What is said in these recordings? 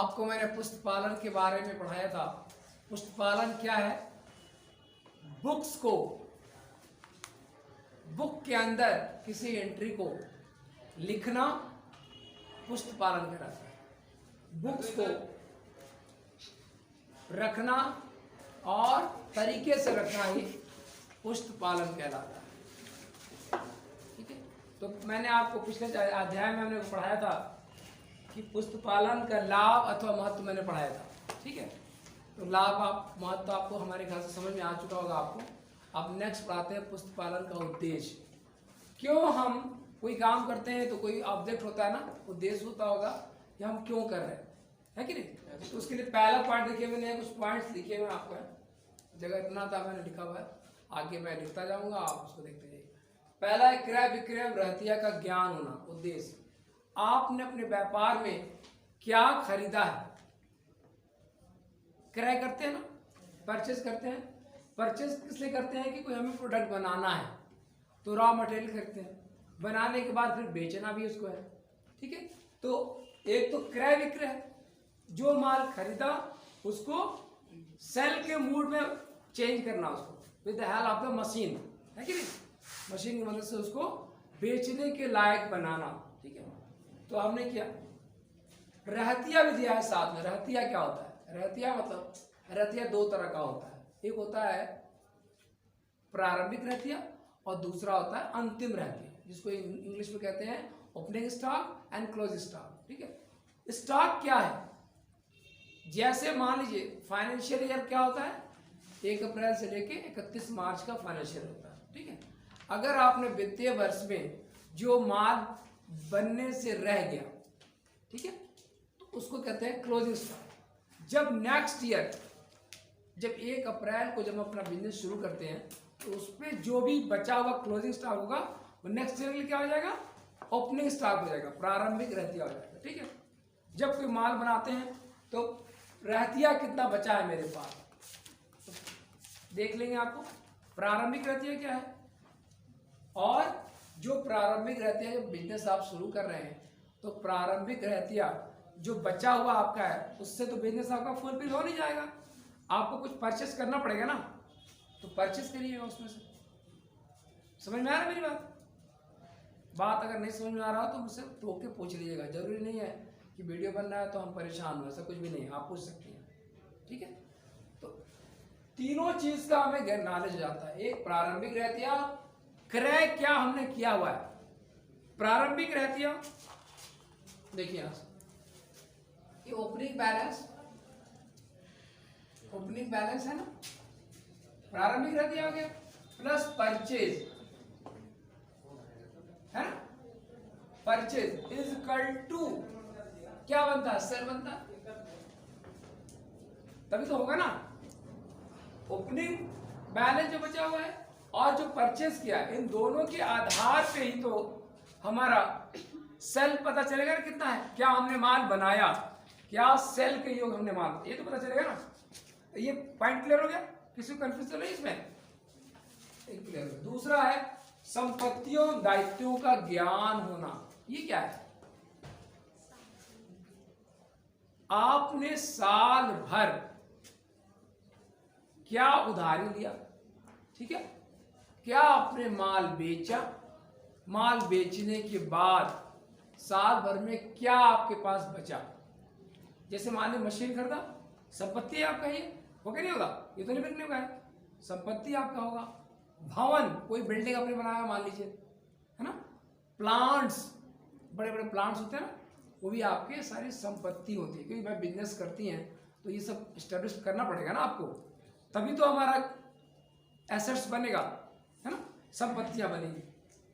आपको मैंने पुष्प पालन के बारे में पढ़ाया था। पुष्प पालन क्या है? बुक्स को, बुक के अंदर किसी एंट्री को लिखना पुष्प पालन कहलाता है। बुक्स को रखना और तरीके से रखना ही पुष्प पालन कहलाता है। ठीक है, तो मैंने आपको पिछले अध्याय में हमने पढ़ाया था कि पुष्प पालन का लाभ अथवा महत्व मैंने पढ़ाया था। ठीक है, तो लाभ आप महत्व आपको हमारे ख्याल से समझ में आ चुका होगा आपको। अब नेक्स्ट पढ़ाते हैं पुष्प पालन का उद्देश्य। क्यों हम कोई काम करते हैं तो कोई ऑब्जेक्ट होता है ना, उद्देश्य होता होगा कि हम क्यों कर रहे हैं, है कि नहीं? तो उसके लिए पहला पॉइंट देखिए, मैंने कुछ पॉइंट्स लिखे हुए आपको है, जगह इतना था मैंने लिखा हुआ है, आगे मैं लिखता जाऊंगा, आप उसको देखते जाइए। पहला है क्रय विक्रय रहतिया का ज्ञान होना। उद्देश्य, आपने अपने व्यापार में क्या खरीदा है। क्रय करते हैं ना, परचेज करते हैं। परचेज किस लिए करते हैं कि कोई हमें प्रोडक्ट बनाना है तो रॉ मटेरियल खरीदते हैं, बनाने के बाद फिर बेचना भी उसको है। ठीक है, तो एक तो क्रय विक्रय, जो माल खरीदा उसको सेल के मूड में चेंज करना, उसको with the help of the machine, है कि नहीं? मशीन की मदद से उसको बेचने के लायक बनाना। ठीक है, तो हमने किया। रहतिया भी दिया है साथ में। रहतिया क्या होता है? रहतिया मतलब, रहतिया दो तरह का होता है। एक होता है प्रारंभिक रहतिया और दूसरा होता है अंतिम रहतिया, जिसको इंग्लिश में कहते हैं opening stock and close stock. ठीक है, स्टॉक क्या है? जैसे मान लीजिए फाइनेंशियल ईयर क्या होता है, 1 अप्रैल से लेके 31 मार्च का फाइनेंशियल होता है। ठीक है, अगर आपने वित्तीय वर्ष में जो माल बनने से रह गया, ठीक है, तो उसको कहते हैं क्लोजिंग स्टॉक। जब नेक्स्ट ईयर, जब 1 अप्रैल को जब हम अपना बिजनेस शुरू करते हैं तो उसमें जो भी बचा हुआ क्लोजिंग स्टॉक होगा वो नेक्स्ट ईयर के लिए क्या हो जाएगा? ओपनिंग स्टॉक हो जाएगा, प्रारंभिक रहतिया हो जाएगा। ठीक है, जब कोई माल बनाते हैं तो रहतिया कितना बचा है मेरे पास, तो देख लेंगे आपको प्रारंभिक रहतिया क्या है। और जो प्रारंभिक रहतिया, जब बिजनेस आप शुरू कर रहे हैं तो प्रारंभिक रहतिया जो बचा हुआ आपका है उससे तो बिजनेस आपका फुलफिल हो नहीं जाएगा। आपको कुछ परचेस करना पड़ेगा ना, तो परचेस करिए उसमें से। समझ में आ रहा है मेरी बात? बात अगर नहीं समझ में आ रहा हो तो मुझसे टोक के पूछ लीजिएगा। जरूरी नहीं है कि वीडियो बन रहा है तो हम परेशान हो, ऐसा कुछ भी नहीं, आप पूछ सकती हैं। ठीक है, तो तीनों चीज का हमें नॉलेज जाता है। एक प्रारंभिक रहतिया, क्रय क्या हमने किया हुआ है। प्रारंभिक रहतिया देखिए यहां से, ये ओपनिंग बैलेंस, ओपनिंग बैलेंस है ना, प्रारंभिक रहतिया हो गया, प्लस परचेज है ना। परचेज इज इक्वल टू क्या बनता है? सेल बनता है, तभी तो होगा ना। ओपनिंग बैलेंस जो बचा हुआ है और जो परचेज किया, इन दोनों के आधार पे ही तो हमारा सेल पता चलेगा ना कितना है। क्या हमने माल बनाया, क्या सेल के योग हमने माल, ये तो पता चलेगा ना। ये पॉइंट क्लियर हो गया? किसी को कंफ्यूजन नहीं इसमें? क्लियर हो गया। दूसरा है संपत्तियों दायित्वों का ज्ञान होना। ये क्या है? आपने साल भर क्या उधारी लिया, ठीक है, क्या आपने माल बेचा, माल बेचने के बाद साल भर में क्या आपके पास बचा। जैसे मान लीजिए मशीन खरीदा, संपत्ति आपका, ये होगा नहीं होगा? ये तो नहीं बिकने का है, संपत्ति आपका होगा। भवन, कोई बिल्डिंग आपने बनाया मान लीजिए, है ना। प्लांट्स, बड़े बड़े प्लांट्स होते हैं ना, वो भी आपके सारी संपत्ति होती है। क्योंकि मैं बिजनेस करती हैं तो ये सब एस्टेब्लिश करना पड़ेगा ना आपको, तभी तो हमारा एसेट्स बनेगा, है ना, संपत्तियां बनेगी।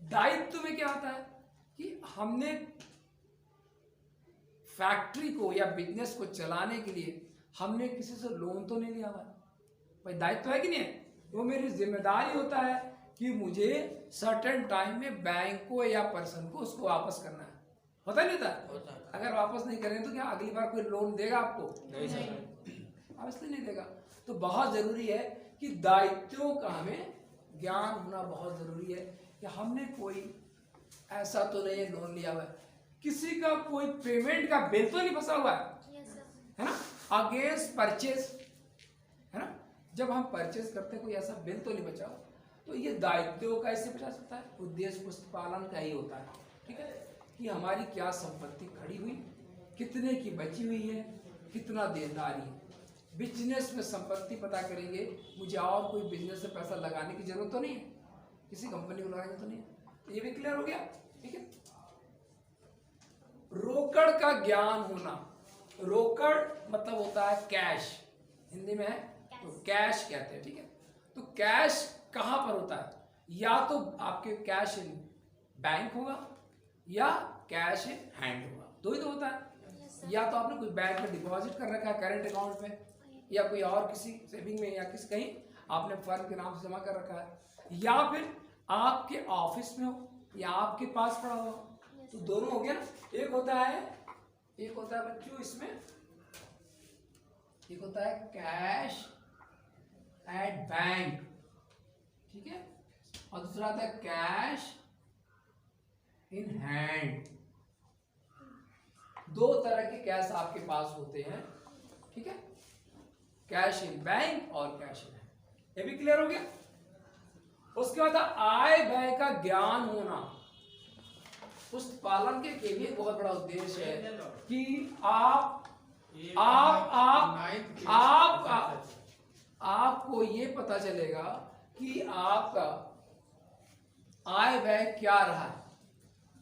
दायित्व में क्या आता है कि हमने फैक्ट्री को या बिजनेस को चलाने के लिए हमने किसी से लोन तो नहीं लिया हुआ, भाई दायित्व है कि नहीं है? वो मेरी जिम्मेदारी होता है कि मुझे सर्टेन टाइम में बैंक को या पर्सन को उसको वापस करना है। होता नहीं होता? अगर वापस नहीं करें तो क्या अगली बार कोई लोन देगा आपको? नहीं, ऑब्वियसली नहीं देगा। तो बहुत जरूरी है कि दायित्वों का हमें ज्ञान होना बहुत जरूरी है कि हमने कोई ऐसा तो नहीं लोन लिया हुआ है, किसी का कोई पेमेंट का बिल तो नहीं फंसा हुआ है, है ना, अगेंस्ट परचेज, है ना। जब हम परचेज करते हैं कोई ऐसा बिल तो नहीं बचा, तो ये दायित्व कैसे बचा सकता है, उद्देश्य पुस्तपालन का ही होता है, ठीक है, कि हमारी क्या संपत्ति खड़ी हुई, कितने की बची हुई है, कितना देनदारी है। बिजनेस में संपत्ति पता करेंगे, मुझे और कोई बिजनेस में पैसा लगाने की जरूरत तो नहीं है, किसी कंपनी को लगाने तो नहीं है। ये भी क्लियर हो गया, ठीक है। रोकड़ का ज्ञान होना, रोकड़ मतलब होता है कैश, हिंदी में है तो कैश कहते हैं, ठीक है। तो कैश कहां पर होता है, या तो आपके कैश इन बैंक होगा या कैश इन हैंड होगा, दो ही तो होता है। या तो आपने कोई बैंक में डिपॉजिट कर रखा है करंट अकाउंट में, या कोई और किसी सेविंग में, या किसी कहीं आपने फर्म के नाम से जमा कर रखा है, या फिर आपके ऑफिस में हो या आपके पास पड़ा हो, तो दोनों हो गया ना। एक होता है बच्चों इसमें, एक होता है कैश एट बैंक, ठीक है, और दूसरा आता है कैश इन हैंड। दो तरह के कैश आपके पास होते हैं, ठीक है, कैश इन बैंक और कैश इन हैंड। ये भी क्लियर हो गया। उसके बाद आय व्यय का ज्ञान होना, पुस्तपालन के लिए बहुत बड़ा उद्देश्य है कि आपको ये पता चलेगा कि आपका आय व्यय क्या रहा है।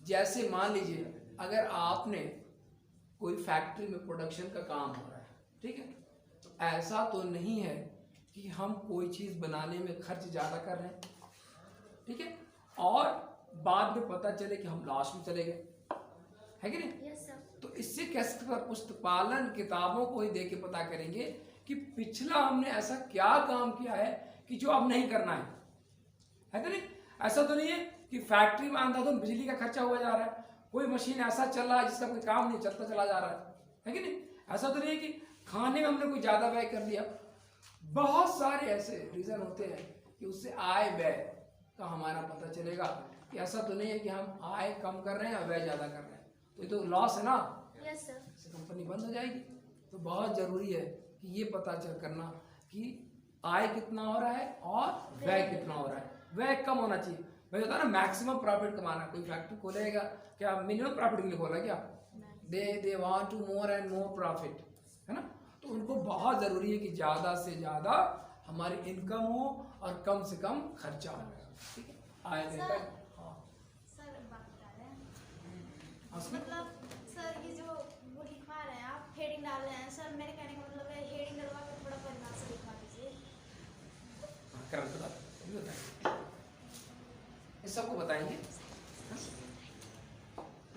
जैसे मान लीजिए अगर आपने कोई फैक्ट्री में प्रोडक्शन का काम हो रहा है, ठीक है, तो ऐसा तो नहीं है कि हम कोई चीज बनाने में खर्च ज्यादा कर रहे हैं, ठीक है, और बाद में पता चले कि हम लॉस में चले गए, है कि नहीं। yes, तो इससे कैसे पुस्तपालन किताबों को ही देख के पता करेंगे कि पिछला हमने ऐसा क्या काम किया है कि जो अब नहीं करना है कि नहीं। ऐसा तो नहीं है कि फैक्ट्री में अंधाधुंध बिजली का खर्चा हुआ जा रहा है, कोई मशीन ऐसा चल रहा है जिसका कोई काम नहीं, चलता चला जा रहा है कि नहीं। ऐसा तो नहीं है कि खाने में हमने कोई ज्यादा व्यय कर दिया। बहुत सारे ऐसे रीजन होते हैं कि उससे आय व्यय का हमारा पता चलेगा कि ऐसा तो नहीं है कि हम आय कम कर रहे हैं और व्यय ज्यादा कर रहे हैं, तो ये तो लॉस है ना। Yes sir. कंपनी बंद हो जाएगी। तो बहुत जरूरी है कि ये पता चल करना कि आय कितना हो रहा है और व्यय कितना हो रहा है। व्यय कम होना चाहिए। मैं बता ना मैक्सिमम प्रॉफिट कमाना। कोई फैक्ट्री खोलेगा क्या मिनिमम प्रॉफिट के लिए खोला क्या? They want to more and more profit, है ना। तो उनको बहुत जरूरी है कि ज्यादा से ज्यादा हमारी इनकम हो और कम से कम खर्चा हो। ठीक है, आय व्यय सर बात बता रहे हैं उसमें मतलब सर ये जो वो लिखवा रहे हैं आप हेडिंग डाल रहे हैं सर, मेरे कहने का मतलब है हेडिंग डलवा के थोड़ा परिभाषा लिखवा दीजिए। इस सबको बताएंगे।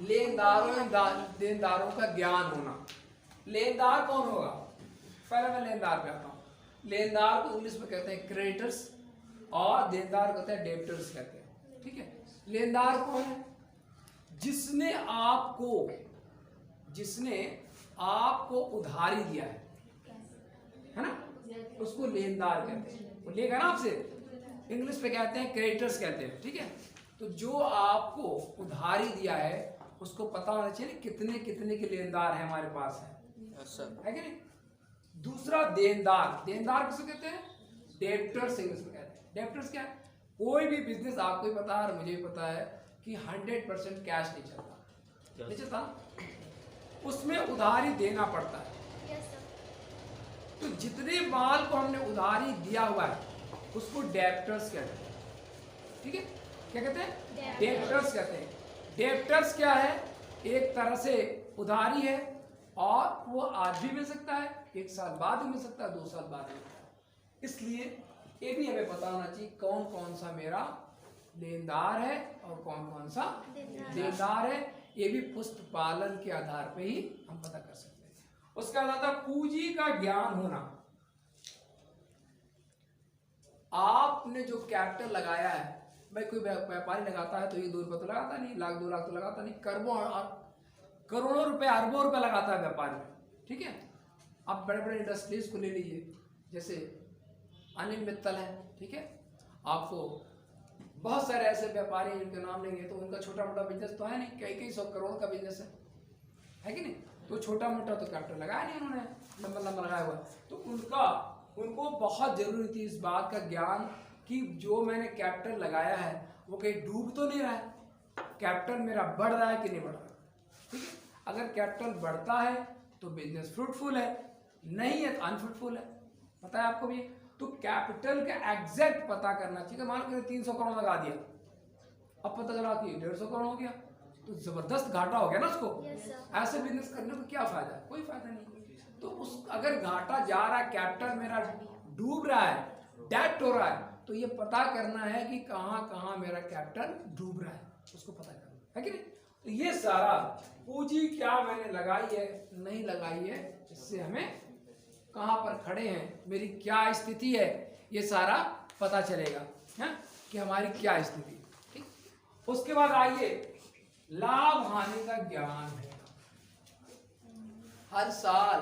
लेनदारों देनदारों का ज्ञान होना। लेनदार कौन होगा? पहले मैं लेनदार पे आता हूँ। लेनदार को इंग्लिश में कहते हैं क्रेडिटर्स और देनदार कहते हैं डेबिटर्स कहते हैं। ठीक है, लेनदार कौन है? जिसने आपको उधारी दिया है ना, उसको लेनदार कहते हैं। वो लेगा ना आपसे, इंग्लिश में कहते हैं क्रेडिटर्स कहते हैं। ठीक है, तो जो आपको उधारी दिया है उसको पता होना चाहिए कितने कितने के लेनदार है हमारे पास है कि नहीं। दूसरा देनदार। देनदार किसको कहते हैं? डेब्टर्स इंग्लिश में कहते हैं। डेब्टर्स क्या है? कोई भी बिजनेस आपको ही पता है और मुझे भी पता है कि 100% कैश नहीं चलता, नहीं चलता, उसमें उधारी देना पड़ता है। तो जितने माल को हमने उधारी दिया हुआ है उसको डेब्टर्स कहते हैं। ठीक है, क्या कहते हैं? डेब्टर्स कहते हैं। डेब्टर्स क्या है? एक तरह से उधारी है और वो आज भी मिल सकता है, 1 साल बाद भी मिल सकता है, 2 साल बाद भी मिल सकता है। इसलिए ये भी हमें पता होना चाहिए कौन कौन सा मेरा लेनदार है और कौन कौन सा देनदार है। ये भी पुस्तपालन के आधार पे ही हम पता कर सकते हैं। उसका आता है पूंजी का ज्ञान होना। आपने जो कैपिटल लगाया है, भाई कोई व्यापारी लगाता है तो ये 2 रुपये तो लगाता नहीं, 1 लाख 2 लाख तो लगाता नहीं, करोड़ों रुपए अरबों रुपए लगाता है व्यापारी। ठीक है, आप बड़े बड़े इंडस्ट्रीज को ले लीजिए, जैसे अनिल मित्तल है। ठीक है, आपको बहुत सारे ऐसे व्यापारी जिनके नाम लेंगे तो उनका छोटा मोटा बिजनेस तो है नहीं, कई 100 करोड़ का बिजनेस है कि नहीं। तो छोटा मोटा तो कैपिटल लगाया नहीं उन्होंने, लंबा लंबा लगाया हुआ। तो उनको बहुत जरूरी थी इस बात का ज्ञान कि जो मैंने कैपिटल लगाया है वो कहीं डूब तो नहीं रहा है, कैपिटल मेरा बढ़ रहा है कि नहीं बढ़ रहा। ठीक है, अगर कैपिटल बढ़ता है तो बिजनेस फ्रूटफुल है, नहीं है तो अनफ्रूटफुल है। पता है आपको भी। तो कैपिटल का एग्जैक्ट पता करना चाहिए। मान लो 300 करोड़ लगा दिया, अब पता चला कि 150 करोड़ हो गया, तो जबरदस्त घाटा हो गया ना उसको। ऐसे बिजनेस करने को क्या फायदा, कोई फायदा नहीं। तो उस अगर घाटा जा रहा है, कैपिटल मेरा डूब रहा है, डेट हो रहा है, तो ये पता करना है कि कहाँ कहाँ मेरा कैपिटल डूब रहा है, उसको पता करना है कि नहीं। तो ये सारा पूंजी क्या मैंने लगाई है नहीं लगाई है, इससे हमें कहाँ पर खड़े हैं, मेरी क्या स्थिति है, ये सारा पता चलेगा है कि हमारी क्या स्थिति। ठीक, उसके बाद आइए लाभ हानि का ज्ञान है। हर साल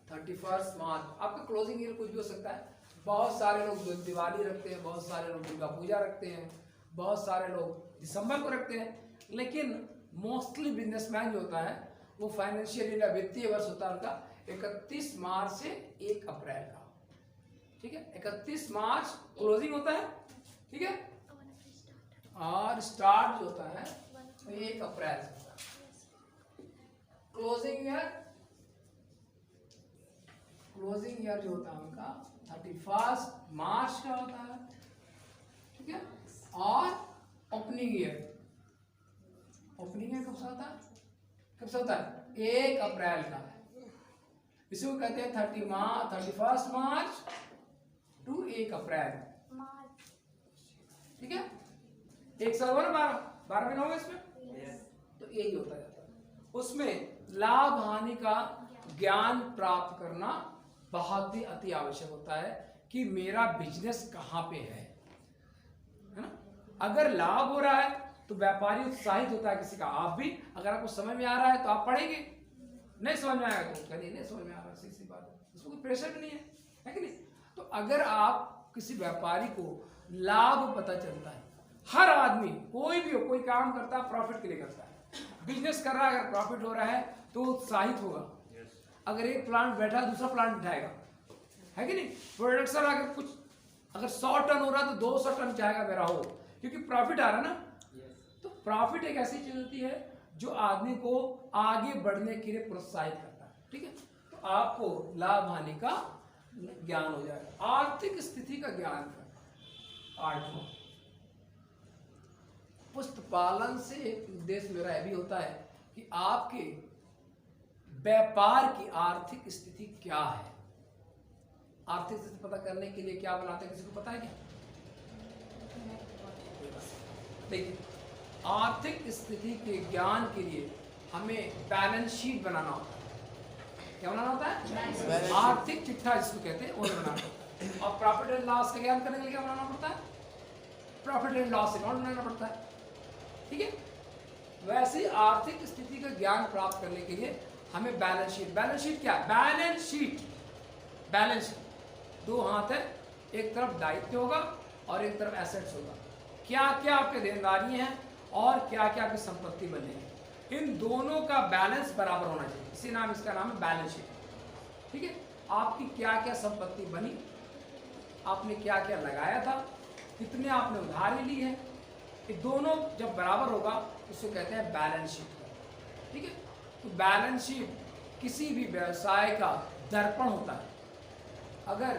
31 मार्च आपका क्लोजिंग ईयर कुछ भी हो सकता है। बहुत सारे लोग दिवाली रखते हैं, बहुत सारे लोग दुर्गा पूजा रखते हैं, बहुत सारे लोग दिसंबर को रखते हैं, लेकिन मोस्टली बिजनेसमैन जो होता है वो फाइनेंशियल ईयर वित्तीय वर्ष होता है उनका 31 मार्च से 1 अप्रैल का। ठीक है, 31 मार्च क्लोजिंग होता है, ठीक है, और स्टार्ट जो होता है 1 अप्रैल से होता है। क्लोजिंग ईयर जो होता है उनका 31 मार्च का होता है। ठीक है, और ओपनिंग ईयर कब से होता है, होता है 1 अप्रैल का। इसी को कहते हैं 31 मार्च टू 1 अप्रैल। ठीक है, एक साल हुआ ना, 12 महीना होगा इसमें। तो यही होता है। उसमें लाभ हानि का ज्ञान प्राप्त करना बहुत ही अति आवश्यक होता है कि मेरा बिजनेस कहाँ पे है ना। अगर लाभ हो रहा है तो व्यापारी उत्साहित होता है किसी का, आप भी। अगर आपको समझ में आ रहा है तो आप पढ़ेंगे, नहीं समझ में आएगा तो कहीं नहीं समझ में आ रहा, सीधी बात है, उसको कोई प्रेशर भी नहीं है कि नहीं। तो अगर आप किसी व्यापारी को लाभ पता चलता है, हर आदमी कोई भी हो, कोई काम करता है प्रॉफिट के लिए करता है, बिजनेस कर रहा है, अगर प्रॉफिट हो रहा है तो उत्साहित होगा। अगर एक प्लांट बैठा दूसरा प्लांट बिठाएगा, है कि नहीं। प्रोडक्शन अगर 100 टन हो रहा तो 200 टन चाहेगा मेरा हो, क्योंकि प्रॉफिट आ रहा ना। तो प्रॉफिट एक ऐसी चीज होती है जो आदमी को आगे बढ़ने के लिए प्रोत्साहित करता है। ठीक है, तो आपको लाभ हानि का ज्ञान हो जाएगा। आर्थिक स्थिति का ज्ञान करना। 8वां, पुष्ट पालन से एक उद्देश्य मेरा यह भी होता है कि आपके व्यापार की आर्थिक स्थिति क्या है। आर्थिक स्थिति पता करने के लिए क्या बनाते हैं, किसी को पता है क्या? देखिए, आर्थिक स्थिति के ज्ञान के लिए हमें बैलेंस शीट बनाना होता है। क्या बनाना होता है? आर्थिक चिट्ठा जिसको कहते हैं वो बनाना होता है। और प्रॉफिट एंड लॉस का ज्ञान करने के लिए क्या बनाना पड़ता है? प्रॉफिट एंड लॉस अकाउंट बनाना पड़ता है। ठीक है, वैसे आर्थिक स्थिति का ज्ञान प्राप्त करने के लिए हमें बैलेंस शीट क्या? बैलेंस शीट दो हाथ है, एक तरफ दायित्व होगा और एक तरफ एसेट्स होगा। क्या क्या आपके देनदारी हैं और क्या क्या आपकी संपत्ति बनी है, इन दोनों का बैलेंस बराबर होना चाहिए। इसी नाम, इसका नाम है बैलेंस शीट। ठीक है, आपकी क्या क्या संपत्ति बनी, आपने क्या क्या लगाया था, कितने आपने उधारी ली है, ये दोनों जब बराबर होगा उसको कहते हैं बैलेंस शीट। ठीक है, तो बैलेंस शीट किसी भी व्यवसाय का दर्पण होता है। अगर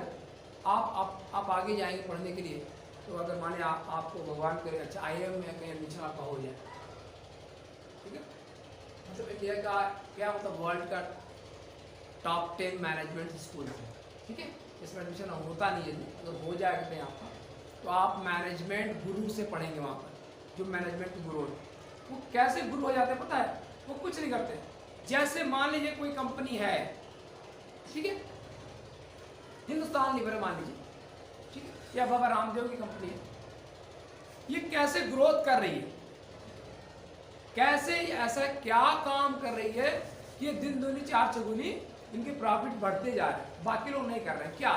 आप आगे जाएंगे पढ़ने के लिए, तो अगर माने आपको भगवान करे अच्छा IIM में कहीं एडमिशन आपका हो जाए, ठीक है, मतलब इंडिया का क्या मतलब वर्ल्ड का टॉप 10 मैनेजमेंट स्कूल है। ठीक है, इसमें एडमिशन होता नहीं है, अगर हो जाएगा कहीं आपका तो आप मैनेजमेंट गुरु से पढ़ेंगे। वहाँ पर जो मैनेजमेंट गुरु है वो कैसे गुरु हो जाते हैं पता है? वो कुछ नहीं करते। जैसे मान लीजिए कोई कंपनी है, ठीक है, हिंदुस्तान लीवर मान लीजिए, ठीक है, या बाबा रामदेव की कंपनी है, ये कैसे ग्रोथ कर रही है, कैसे ऐसा क्या काम कर रही है कि ये दिन दूनी चार चौगुनी इनके प्रॉफिट बढ़ते जा रहे हैं, बाकी लोग नहीं कर रहे हैं। क्या?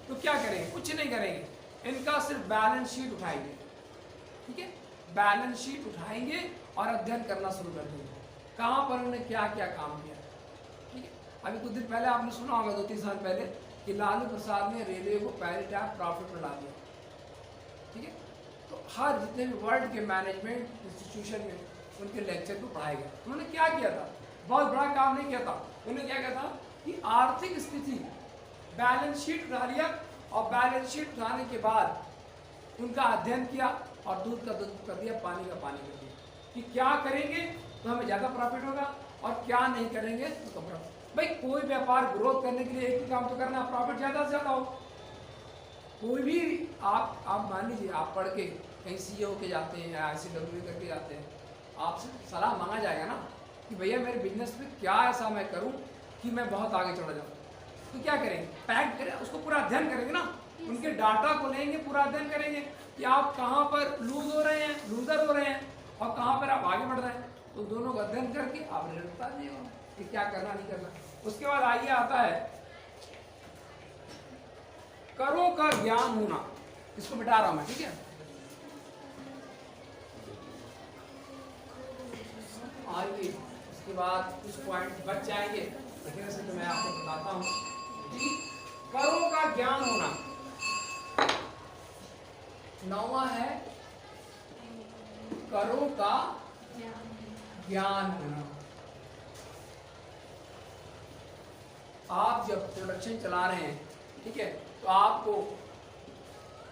तो क्या करेंगे? कुछ नहीं करेंगे, इनका सिर्फ बैलेंस शीट उठाएंगे। ठीक है, बैलेंस शीट उठाएंगे और अध्ययन करना शुरू कर देंगे, कहाँ पर उन्होंने क्या क्या काम किया। अभी कुछ दिन पहले आपने सुना होगा 2-3 साल पहले कि लालू प्रसाद ने रेलवे को पहले टाइम प्रॉफिट में ला दिया, ठीक है। तो हर जितने भी वर्ल्ड के मैनेजमेंट इंस्टीट्यूशन में उनके लेक्चर को पढ़ाया गया। उन्होंने क्या किया था, बहुत बड़ा काम नहीं किया था। उन्होंने क्या किया था कि आर्थिक स्थिति बैलेंस शीट उठा लिया और बैलेंस शीट उठाने के बाद उनका अध्ययन किया और दूध का दूध कर दिया, पानी का पानी कर दिया कि क्या करेंगे तो हमें ज़्यादा प्रॉफिट होगा और क्या नहीं करेंगे तो कम प्रॉफिट। भाई कोई व्यापार ग्रोथ करने के लिए एक ही काम तो करना, प्रॉफिट ज़्यादा से ज़्यादा हो। कोई भी आप मान लीजिए आप पढ़ के कहीं CEO के जाते हैं या ICW करके जाते हैं, आपसे सलाह मांगा जाएगा ना कि भैया मेरे बिजनेस में क्या ऐसा मैं करूं कि मैं बहुत आगे चढ़ जाऊं। तो क्या करेंगे, पैक करें, उसको पूरा अध्ययन करेंगे ना, उनके डाटा को लेंगे, पूरा अध्ययन करेंगे कि आप कहाँ पर लूज हो रहे हैं, लूजर हो रहे हैं और कहाँ पर आप आगे बढ़ रहे हैं। तो दोनों का अध्ययन करके आप रिजल्ट बता दीजिएगा कि क्या करना नहीं करना। उसके बाद आइए आता है करों का ज्ञान होना, इसको मिटा रहा हूं मैं, ठीक है। आइए उसके बाद कुछ पॉइंट बच जाएंगे, लेकिन ऐसे तो मैं आपको बताता हूं कि करों का ज्ञान होना। 9वां है करों का ज्ञान होना। आप जब प्रोडक्शन चला रहे हैं, ठीक है, तो आपको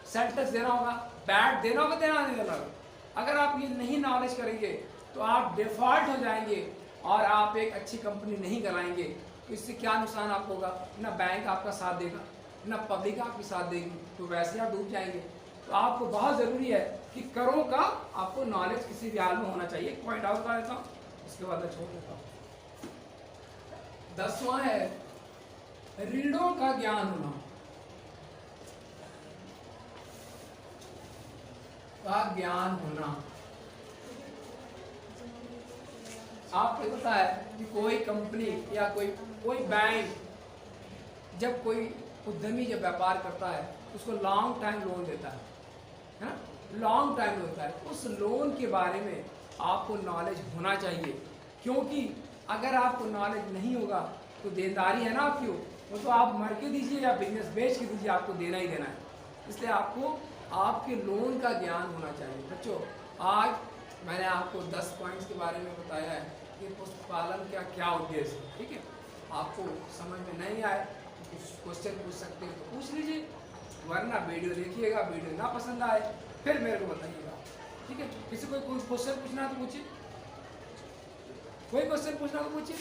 सेंटेंस देना होगा, बैट देना होगा, देना नहीं देना होगा। अगर आप ये नहीं नॉलेज करेंगे तो आप डिफॉल्ट हो जाएंगे और आप एक अच्छी कंपनी नहीं कराएंगे। तो इससे क्या नुकसान आपको होगा, ना बैंक आपका साथ देगा, ना पब्लिक आपकी साथ देगी, तो वैसे आप डूब जाएंगे। तो आपको बहुत ज़रूरी है कि करों का आपको नॉलेज किसी भी हाल में होना चाहिए। पॉइंट आउट कर देता हूँ, उसके बाद मैं छोड़ देता हूँ। 10वां है ऋणों का ज्ञान होना। का ज्ञान होना। आपको पता है कि कोई कंपनी या कोई बैंक जब कोई उद्यमी जब व्यापार करता है उसको लॉन्ग टाइम लोन देता है ना, लॉन्ग टाइम होता है। उस लोन के बारे में आपको नॉलेज होना चाहिए, क्योंकि अगर आपको नॉलेज नहीं होगा तो देनदारी है ना आपकी, वो तो आप मर के दीजिए या बिजनेस बेच के दीजिए, आपको देना ही देना है। इसलिए आपको आपके लोन का ज्ञान होना चाहिए। बच्चों आज मैंने आपको 10 पॉइंट्स के बारे में बताया है कि पशुपालन का क्या उद्देश्य है, ठीक है। आपको समझ में नहीं आए तो कुछ क्वेश्चन पूछ सकते हैं तो पूछ लीजिए, वरना वीडियो देखिएगा, वीडियो ना पसंद आए फिर मेरे को बताइएगा, ठीक है। किसी कोई क्वेश्चन पूछना तो पूछिए, कोई क्वेश्चन पूछना तो पूछिए।